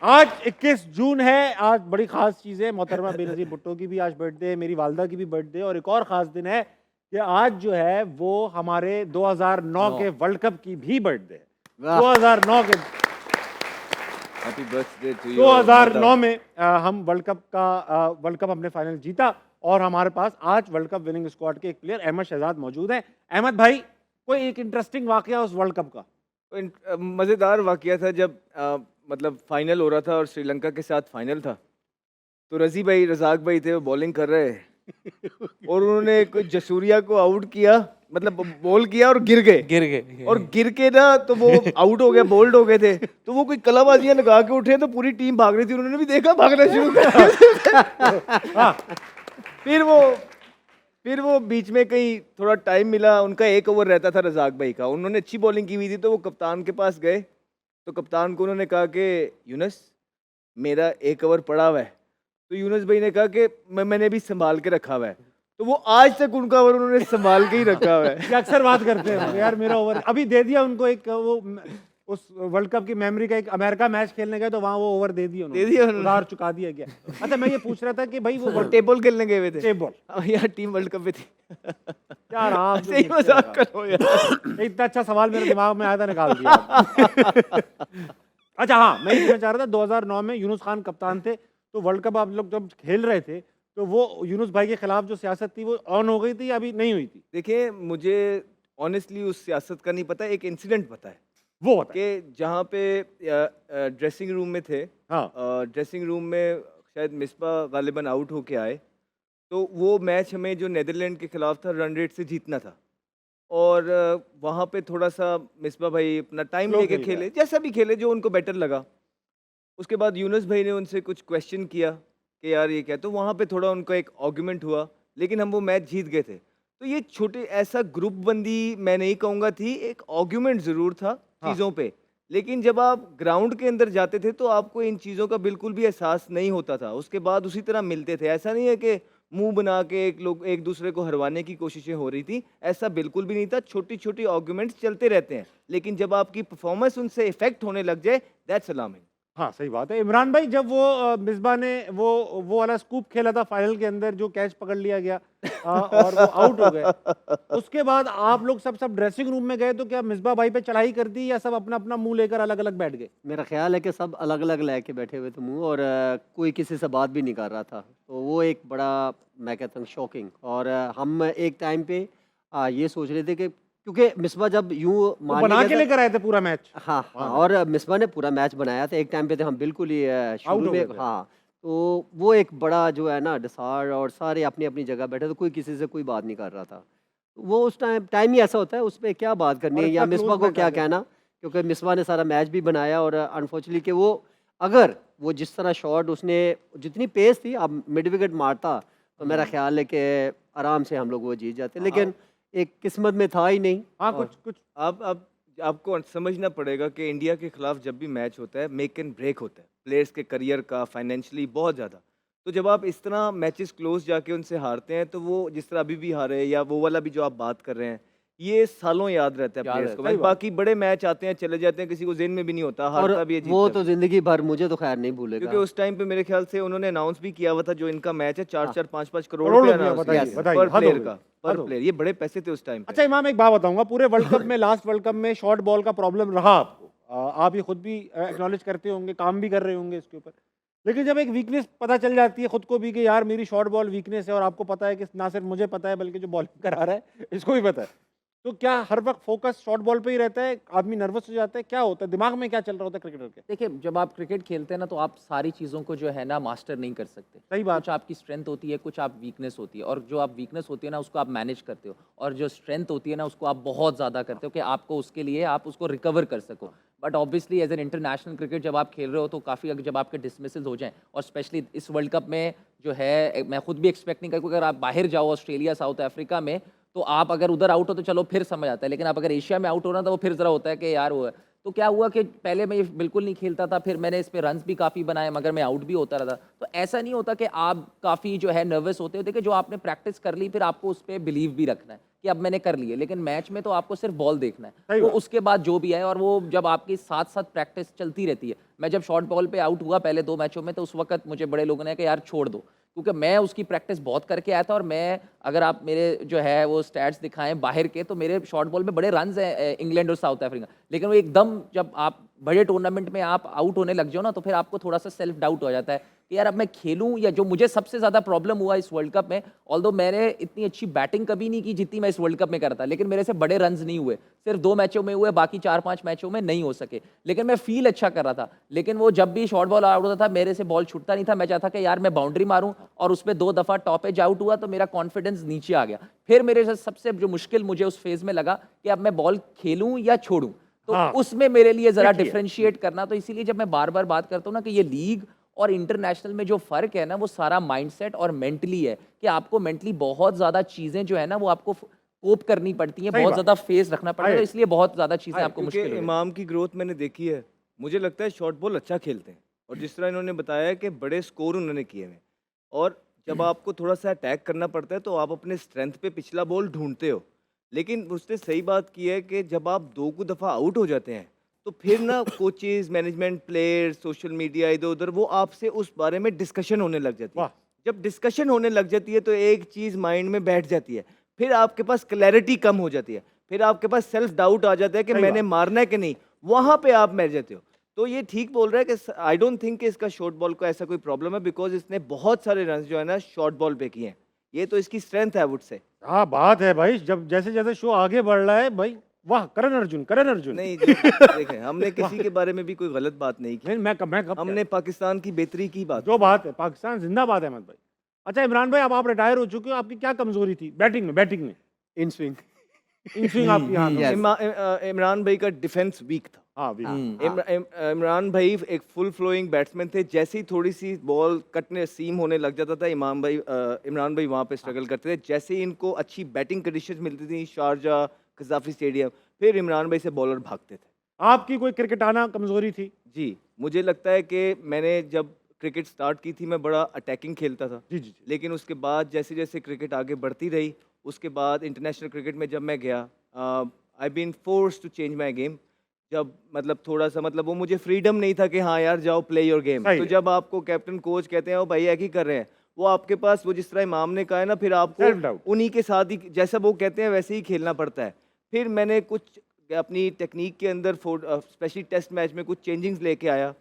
आज 21 जून है। आज बड़ी खास चीज़ है। मोहतरमा बेनज़ीर भुट्टो की भी आज बर्थडे है, मेरी वालदा की भी बर्थडे है और एक और ख़ास दिन है कि आज जो है वो हमारे 2009 के वर्ल्ड कप की भी बर्थडे है। वाह 2009 के हैप्पी बर्थडे टू यू 2009 में हम वर्ल्ड कप हमने फाइनल जीता और हमारे पास आज वर्ल्ड कप विनिंग स्क्वाड के एक प्लेयर अहमद शहजाद मौजूद हैं। अहमद भाई, कोई एक इंटरेस्टिंग वाकया उस वर्ल्ड कप का? मज़ेदार वाकया था जब मतलब फाइनल हो रहा था और श्रीलंका के साथ फाइनल था, तो रज़ी भाई रज़ाक भाई थे, वो बॉलिंग कर रहे और उन्होंने कोई जसूरिया को आउट किया, मतलब बॉल किया और गिर गए और गिर के ना तो वो आउट हो गए, बोल्ड हो गए थे, तो वो कोई कलाबाजियां लगा के उठे तो पूरी टीम भाग रही थी, उन्होंने भी देखा, भागना शुरू कर हाँ, फिर वो बीच में कहीं थोड़ा टाइम मिला, उनका एक ओवर रहता था रज़ाक भाई का, उन्होंने अच्छी बॉलिंग की हुई थी, तो वो कप्तान के पास गए, तो कप्तान को उन्होंने कहा कि यूनुस मेरा एक ओवर पड़ा हुआ है, तो यूनुस भाई ने कहा कि मैंने भी संभाल के रखा हुआ है, तो वो आज तक उनका ओवर उन्होंने संभाल के ही रखा हुआ है। ये अक्सर बात करते हैं यार, मेरा ओवर अभी दे दिया उनको। एक वो उस वर्ल्ड कप की मेमोरी का एक अमेरिका मैच खेलने गए तो वहां वो ओवर दे दिया उन्होंने, उधार चुका दिया गया। अच्छा, मैं ये पूछ रहा था कि भाई वो टेबल खेलने गए हुए थे, टेबल यार टीम वर्ल्ड कप में थी। यार आप सही मजाक करो यार। इतना अच्छा सवाल मेरे दिमाग में आया था, निकाल दिया। अच्छा हाँ, मैं ये पूछना चाह रहा था 2009 में यूनुस खान कप्तान थे, तो वर्ल्ड कप आप लोग जब खेल रहे थे तो वो यूनुस भाई के खिलाफ जो सियासत थी वो ऑन हो गई थी या अभी नहीं हुई थी? देखिए मुझे ऑनेस्टली उस सियासत का नहीं पता, एक इंसिडेंट पता है वो होता है। कि जहाँ पे ड्रेसिंग रूम में थे, हाँ, ड्रेसिंग रूम में शायद मिसबा गालिबन आउट होके आए, तो वो मैच हमें जो नीदरलैंड के खिलाफ था रन रेट से जीतना था और वहाँ पे थोड़ा सा मिसबा भाई अपना टाइम Slow लेके खेल खेले, जैसा भी खेले जो उनको बेटर लगा। उसके बाद यूनुस भाई ने उनसे कुछ क्वेश्चन किया कि यार ये क्या, तो वहाँ पे थोड़ा उनका एक आर्गुमेंट हुआ, लेकिन हम वो मैच जीत गए थे। तो ये छोटे ऐसा ग्रुप बंदी मैं नहीं कहूँगा थी, एक आर्गुमेंट ज़रूर था हाँ। चीज़ों पे, लेकिन जब आप ग्राउंड के अंदर जाते थे तो आपको इन चीज़ों का बिल्कुल भी एहसास नहीं होता था। उसके बाद उसी तरह मिलते थे, ऐसा नहीं है कि मुंह बना के एक दूसरे को हरवाने की कोशिशें हो रही थी, ऐसा बिल्कुल भी नहीं था। छोटी छोटी आर्गुमेंट्स चलते रहते हैं, लेकिन जब आपकी परफॉर्मेंस उनसे इफेक्ट होने लग जाए, दैट्स अलार्मिंग। हाँ, सही बात है। इमरान भाई, जब वो मिसबा ने वो वाला स्कूप खेला था फाइनल के अंदर जो कैच पकड़ लिया गया और वो आउट हो गए, उसके बाद आप लोग सब ड्रेसिंग रूम में गए तो क्या मिसबा भाई पे चढ़ाई कर दी या सब अपना अपना मुंह लेकर अलग अलग बैठ गए? मेरा ख्याल है कि सब अलग अलग लेके बैठे हुए थे मुंह, और कोई किसी से बात भी नहीं कर रहा था, तो वो एक बड़ा, मैं कहता हूँ, शॉकिंग। और हम एक टाइम पे ये सोच रहे थे कि क्योंकि मिसबा जब यूं वो मारने बना गया के था, लेकर आए थे पूरा मैच। हाँ हाँ, और मिसबा ने पूरा मैच बनाया था। एक टाइम पे थे हम बिल्कुल ही आउट शुरू हो गए में, थे। हाँ। तो वो एक बड़ा जो है ना डिसार, और सारे अपनी अपनी जगह बैठे, तो कोई किसी से कोई बात नहीं कर रहा था। वो उस टाइम ही ऐसा होता है, उस पर क्या बात करनी और है या इतना मिसबा क्लोज को मैच आ क्या गया। कहना, क्योंकि मिसबा ने सारा मैच भी बनाया। और अनफॉर्चुनेटली कि वो, अगर वो जिस तरह शॉट उसने, जितनी पेस थी, अब मिड विकेट मारता तो मेरा ख्याल है कि आराम से हम लोग वो जीत जाते, लेकिन एक किस्मत में था ही नहीं। हाँ, और कुछ अब आपको समझना पड़ेगा कि इंडिया के खिलाफ जब भी मैच होता है, मेक एंड ब्रेक होता है प्लेयर्स के करियर का, फाइनेंशियली बहुत ज़्यादा। तो जब आप इस तरह मैचेस क्लोज जाके उनसे हारते हैं, तो वो जिस तरह अभी भी हारे, या वो वाला भी जो आप बात कर रहे हैं, ये सालों याद रहता है याद प्लेयर्स को। रहता है। बस सही बात। बाकी बड़े मैच आते हैं चले जाते हैं, किसी को जेन में भी नहीं होता, और हारता भी है वो जीतता तो भी। जिंदगी भर मुझे तो खैर नहीं क्योंकि भूलेगा। उस टाइम पे मेरे ख्याल से उन्होंने अनाउंस भी किया हुआ था जो इनका मैच है, चार हाँ। चार पाँच पाँच करोड़ करोड़ पे रुपया, अनाउंस बताइए, किया बताइए, पर हद हो प्लेयर गई, का, हद पर हो गई। प्लेयर, ये बड़े पैसे थे उस टाइम पे। अच्छा इमाम, एक बात बताऊंगा, पूरे वर्ल्ड कप में लास्ट वर्ल्ड कप में शॉर्ट बॉल का प्रॉब्लम रहा आपको, आप ये खुद भी एक्नॉलेज करते होंगे, काम भी कर रहे होंगे इसके ऊपर, लेकिन जब एक वीकनेस पता चल जाती है खुद को भी कि यार मेरी शॉर्ट बॉल वीकनेस है, और आपको पता है कि ना सिर्फ मुझे पता है बल्कि जो बॉलिंग करा रहा है इसको भी पता है, तो क्या हर वक्त फोकस शॉर्ट बॉल पे ही रहता है? आदमी नर्वस हो जाता है? क्या होता है दिमाग में, क्या चल रहा होता है क्रिकेटर के? देखिए, जब आप क्रिकेट खेलते हैं ना, तो आप सारी चीज़ों को जो है ना मास्टर नहीं कर सकते। सही बात। कुछ आपकी स्ट्रेंथ होती है, कुछ आप वीकनेस होती है, और जो आप वीकनेस होती है ना उसको आप मैनेज करते हो, और जो स्ट्रेंथ होती है ना उसको आप बहुत ज़्यादा करते हो कि आपको उसके लिए आप उसको रिकवर कर सको। But obviously as an international cricket जब आप खेल रहे हो तो काफ़ी, जब आपके डिसमिसल हो जाएँ, और स्पेशली इस वर्ल्ड कप में जो है, मैं खुद भी एक्सपेक्ट नहीं करूँ, अगर आप बाहर जाओ ऑस्ट्रेलिया, साउथ अफ्रीका में, तो आप अगर उधर आउट हो तो चलो फिर समझ आता है, लेकिन आप अगर एशिया में आउट हो ना तो वो फिर ज़रा होता है कि यार वो है। तो क्या हुआ कि पहले मैं ये बिल्कुल नहीं खेलता था, फिर मैंने इस पे रन्स भी काफ़ी बनाए, मगर मैं आउट भी होता रहा था। तो ऐसा नहीं होता कि आप काफ़ी जो है नर्वस होते हो। देखिए, जो आपने प्रैक्टिस कर ली, फिर आपको उस पे बिलीव भी रखना है कि अब मैंने कर लिए, लेकिन मैच में तो आपको सिर्फ बॉल देखना है। सही तो बात। उसके बाद जो भी है, और वो जब आपकी साथ साथ प्रैक्टिस चलती रहती है। मैं जब शॉर्ट बॉल पे आउट हुआ पहले 2 मैचों में, तो उस वक्त मुझे बड़े लोगों ने कहा यार छोड़ दो, क्योंकि मैं उसकी प्रैक्टिस बहुत करके आया था। और मैं, अगर आप मेरे जो है वो स्टैट्स दिखाएं बाहर के, तो मेरे शॉर्ट बॉल में बड़े रन्स हैं इंग्लैंड और साउथ अफ्रीका, लेकिन वो एकदम जब आप बड़े टूर्नामेंट में आप आउट होने लग जाओ ना, तो फिर आपको थोड़ा सा सेल्फ डाउट हो जाता है कि यार अब मैं खेलूं या। जो मुझे सबसे ज़्यादा प्रॉब्लम हुआ इस वर्ल्ड कप में, ऑल्दो मैंने इतनी अच्छी बैटिंग कभी नहीं की जितनी मैं इस वर्ल्ड कप में करता, लेकिन मेरे से बड़े रन्स नहीं हुए, सिर्फ 2 मैचों में हुए, बाकी 4-5 मैचों में नहीं हो सके। लेकिन मैं फील अच्छा कर रहा था। लेकिन वो जब भी शॉर्ट बॉल आउट होता था, मेरे से बॉल छूटता नहीं था। मैं चाहता कि यार मैं बाउंड्री मारूं, और उस पर 2 दफ़ा टॉप एज आउट हुआ तो मेरा कॉन्फिडेंस नीचे आ गया। फिर मेरे से सबसे जो मुश्किल मुझे उस फेज में लगा कि अब मैं बॉल खेलूं या छोड़ूं, तो हाँ, उसमें मेरे लिए जरा tricky है। डिफरेंशिएट करना। तो इसीलिए जब मैं बार बार बात करता हूँ ना कि ये लीग और इंटरनेशनल में जो फर्क है ना, वो सारा माइंडसेट और मेंटली है, कि आपको मेंटली बहुत ज्यादा चीजें जो है ना वो आपको कोप करनी पड़ती हैं, सही बहुत बात। ज्यादा फेस रखना पड़ता है, तो Right. इसलिए बहुत ज्यादा चीजें आपको क्योंकि मुश्किल हो इमाम की ग्रोथ मैंने देखी है, मुझे लगता है शॉर्ट बॉल अच्छा खेलते हैं, और जिस तरह इन्होंने बताया है कि बड़े स्कोर उन्होंने किए हैं, और जब आपको थोड़ा सा अटैक करना पड़ता है तो आप अपने स्ट्रेंथ पे पिछला बॉल ढूंढते हो। लेकिन उसने सही बात की है कि जब आप 2 को दफ़ा आउट हो जाते हैं तो फिर ना coaches, management, players, social media, इधर उधर वो आपसे उस बारे में डिस्कशन होने लग जाती है। वाह। जब डिस्कशन होने लग जाती है तो एक चीज़ माइंड में बैठ जाती है, फिर आपके पास क्लैरिटी कम हो जाती है, फिर आपके पास सेल्फ डाउट आ जाता है कि सही मैंने बात। मारना है कि नहीं, वहाँ पे आप मर जाते हो। तो ये ठीक बोल रहा है कि आई डोंट थिंक कि इसका शॉर्ट बॉल को ऐसा कोई प्रॉब्लम है, बिकॉज इसने बहुत सारे रन जो है ना शॉर्ट बॉल पे किए हैं। ये तो इसकी स्ट्रेंथ है, वुड से। हाँ बात है भाई, जब जैसे जैसे शो आगे बढ़ रहा है भाई, वाह करण अर्जुन, करण अर्जुन। नहीं देखें, हमने किसी के बारे में भी कोई गलत बात नहीं की, नहीं मैं कब हमने पाकिस्तान की बेहतरी की बात जो बात है, पाकिस्तान जिंदाबाद है अहमद भाई। अच्छा इमरान भाई, अब आप रिटायर हो चुके हो, आपकी क्या कमजोरी थी बैटिंग में? In swing. इन स्विंग आपकी यहाँ Yes. इमरान भाई का डिफेंस वीक था। हाँ भी इमरान भाई एक फुल फ्लोइंग बैट्समैन थे, जैसे ही थोड़ी सी बॉल कटने सीम होने लग जाता था, इमरान भाई वहाँ पे स्ट्रगल करते थे। जैसे ही इनको अच्छी बैटिंग कंडीशंस मिलती थी, शारजा, कजाफी स्टेडियम, फिर इमरान भाई से बॉलर भागते थे। आपकी कोई क्रिकेट आना कमजोरी थी? जी, मुझे लगता है कि मैंने जब क्रिकेट स्टार्ट की थी मैं बड़ा अटैकिंग खेलता था, जी जी जी। लेकिन उसके बाद जैसे जैसे क्रिकेट आगे बढ़ती रही, उसके बाद इंटरनेशनल क्रिकेट में जब मैं गया, I been force to change my game. जब मतलब थोड़ा सा मतलब वो मुझे फ्रीडम नहीं था कि हाँ यार जाओ प्ले योर गेम। सही तो है। जब आपको कैप्टन कोच कहते हैं वो भाई एक ही कर रहे हैं, वो आपके पास वो जिस तरह इमाम ने कहा है ना, फिर Self आपको doubt. उन्हीं के साथ ही जैसा वो कहते हैं वैसे ही खेलना पड़ता है। फिर मैंने कुछ अपनी टेक्निक के अंदर स्पेशली टेस्ट मैच में कुछ चेंजिंग्स लेके आया,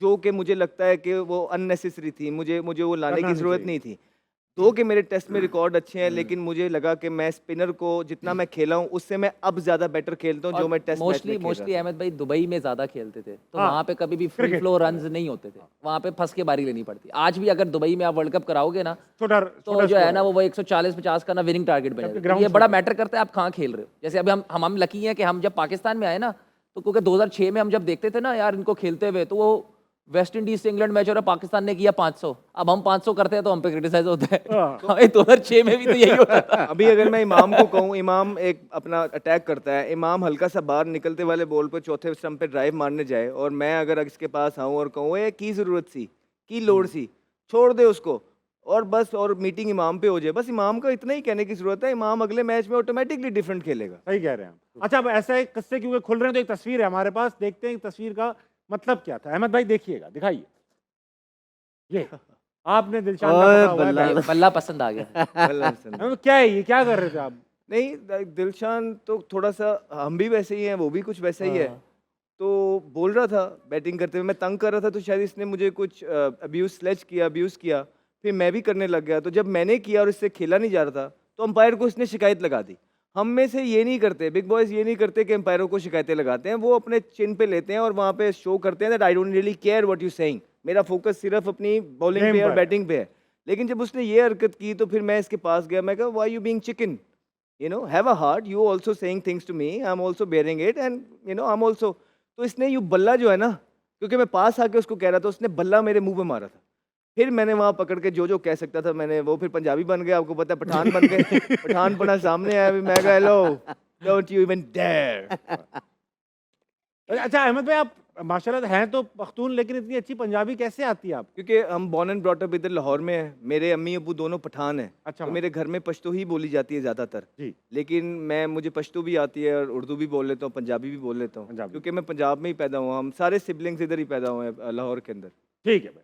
जो कि मुझे लगता है कि वो अननेसेसरी थी, मुझे मुझे वो लाने करना की नहीं ज़रूरत चाहिए। नहीं थी। दो कि मेरे टेस्ट में रिकॉर्ड अच्छे हैं, लेकिन मुझे लगा कि मैं स्पिनर को जितना मैं खेला हूँ उससे मैं अब ज़्यादा बेटर खेलता हूँ जो मैं टेस्ट मैच मोस्टली में खेल मोस्टली रहा था। अहमद भाई दुबई में ज्यादा खेलते थे, तो हाँ, वहाँ पे कभी भी फ्री cricket। फ्लो रन्स नहीं होते थे, वहाँ पे फंस के बारी लेनी पड़ती। आज भी अगर दुबई में आप वर्ल्ड कप कराओगे ना, छोटा तो छोटा जो है score ना वो 140-50 का ना विनिंग टारगेट जबकि बनेगा। ground ये बड़ा shot मैटर करता है आप कहाँ खेल रहे हो। जैसे अभी हम लकी हैं कि हम जब पाकिस्तान में आए ना, तो क्योंकि 2006 में हम जब देखते थे ना यार इनको खेलते हुए, तो वो वेस्ट इंडीज से इंग्लैंड मैच हो रहा, पाकिस्तान ने किया 500, अब हम 500 करते हैं तो हम पे क्रिटिसाइज होता है। हाँ। हमें 2006 में भी तो यही होता था। अभी अगर मैं इमाम को कहूँ, इमाम एक अपना अटैक करता है, इमाम हल्का सा बाहर निकलते वाले बॉल पर चौथे स्टंप पे ड्राइव मारने जाए, और मैं अगर इसके पास आऊँ और कहूँ ये की ज़रूरत सी, की लोड सी, छोड़ दे उसको और बस, और मीटिंग इमाम पे हो जाए, बस इमाम का इतना ही कहने की ज़रूरत है, इमाम अगले मैच में ऑटोमेटिकली डिफरेंट खेलेगा। सही कह रहे हैं आप। अच्छा अब ऐसा एक किस्से क्योंकि खुल रहे हैं, तो एक तस्वीर है हमारे पास, देखते हैं तस्वीर का मतलब क्या था। अहमद भाई देखिएगा, दिखाइए। ये आपने दिलशान का ओए पकड़ा हुआ है बल्ला। बैट। बल्ला पसंद आ गया। अल्लाह हसन। अहमद, क्या है ये, क्या कर रहे थे आप? नहीं, दिलशान तो थोड़ा सा, हम भी वैसे ही हैं, वो भी कुछ वैसा ही है। हाँ। तो बोल रहा था बैटिंग करते हुए, मैं तंग कर रहा था, तो शायद इसने मुझे कुछ अब्यूज़ किया, फिर मैं भी करने लग गया। तो जब मैंने किया और इससे खेला नहीं जा रहा था, तो अंपायर को इसने शिकायत लगा दी। हम में से ये नहीं करते, बिग बॉयज़ ये नहीं करते कि अंपायरों को शिकायतें लगाते हैं, वो अपने चिन पे लेते हैं और वहाँ पे शो करते हैं that I don't really care what you saying, मेरा फोकस सिर्फ अपनी बॉलिंग Game पे और पर है। बैटिंग पे है। लेकिन जब उसने ये हरकत की तो फिर मैं इसके पास गया, मैं कहा why you being chicken, you know, have a heart, you also saying things to me, I'm also bearing it and you know I'm also। तो इसने यू बल्ला जो है ना, क्योंकि मैं पास आके उसको कह रहा था, उसने बल्ला मेरे मुंह पे मारा था। फिर मैंने वहाँ पकड़ के जो जो कह सकता था मैंने, वो फिर पंजाबी बन गया, आपको पता है, पठान बन गए। पठान पना सामने आया, मैं कहा hello don't you even dare. अच्छा अहमद भाई, आप माशाल्लाह हैं तो पख्तून, लेकिन इतनी अच्छी पंजाबी कैसे आती है आपको? क्योंकि हम बॉर्न एंड ब्रॉट अप इधर लाहौर में है, मेरे अम्मी अबू दोनों पठान हैं, अच्छा तो बात। मेरे घर में पश्तो ही बोली जाती है ज़्यादातर। जी। लेकिन मुझे पश्तो भी आती है और उर्दू भी बोल लेता हूँ, पंजाबी भी बोल लेता हूँ, पंजाबी। क्योंकि मैं पंजाब में ही पैदा हुआ, हम सारे सिबलिंग्स इधर ही पैदा हुए हैं लाहौर के अंदर। ठीक है भाई।